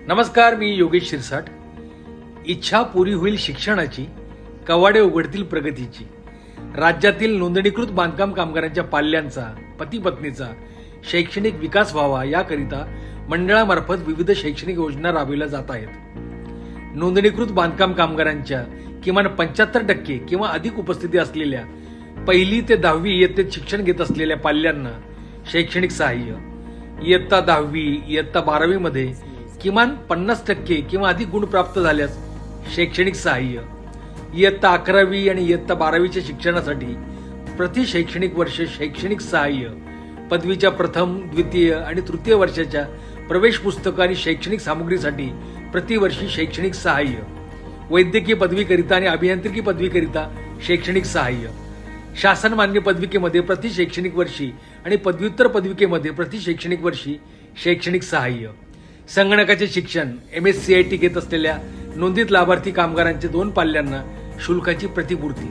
नमस्कार, मी योगेश शिरसाट. इच्छा पुरी होईल शिक्षणाची, कवाडे उघडतील प्रगतीची. राज्यातील नोंदणीकृत बांधकाम कामगारांच्या पाल्यांचा, पती पत्नीचा शैक्षणिक विकास व्हावा याकरिता मंडळामार्फत विविध शैक्षणिक योजना राबविल्या जात आहेत. नोंदणीकृत बांधकाम कामगारांच्या किमान 75% किंवा अधिक उपस्थिती असलेल्या 1ली ते 10वी इयत्तेत शिक्षण घेत असलेल्या पाल्यांना शैक्षणिक सहाय्य, इयत्ता 10वी इयत्ता 12वी मध्ये किमान 50% किंवा अधिक गुण प्राप्त झाल्यास शैक्षणिक सहाय्य, इयत्ता 11वी आणि इयत्ता 12वीच्या शिक्षणासाठी प्रति शैक्षणिक वर्ष शैक्षणिक सहाय्य, पदवीच्या प्रथम, द्वितीय आणि तृतीय वर्षाच्या प्रवेश पुस्तक आणि शैक्षणिक सामुग्रीसाठी प्रतिवर्षी शैक्षणिक सहाय्य, वैद्यकीय पदवीकरिता आणि अभियांत्रिकी पदवीकरिता शैक्षणिक सहाय्य, शासन मान्य पदविकेमध्ये प्रति शैक्षणिक वर्षी आणि पदव्युत्तर पदविकेमध्ये प्रति शैक्षणिक वर्षी शैक्षणिक सहाय्य, संगणकाचे शिक्षण MSCIT घेत असलेल्या नोंदित लाभार्थी कामगारांच्या 2 पाल्यांना शुल्काची प्रतिपूर्ती.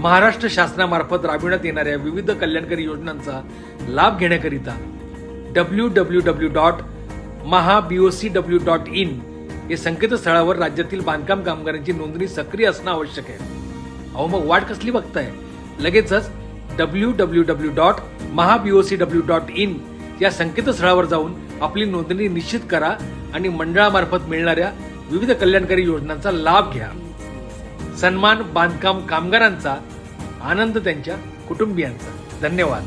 महाराष्ट्र शासनामार्फत राबविण्यात येणाऱ्या विविध कल्याणकारी योजनांचा लाभ घेण्याकरिता www.mahabocw.in या संकेतस्थळावर राज्यातील बांधकाम कामगारांची नोंदणी सक्रिय असणं आवश्यक आहे. अहो मग वाट कसली बघताय? लगेचच www.mahabocw.in या संकेतस्थळावर जाऊन आपली नोंदणी निश्चित करा आणि मंडळामार्फत मिळणाऱ्या विविध कल्याणकारी योजनांचा लाभ घ्या. सन्मान बांधकाम कामगारांचा, आनंद त्यांच्या कुटुंबियांचा. धन्यवाद.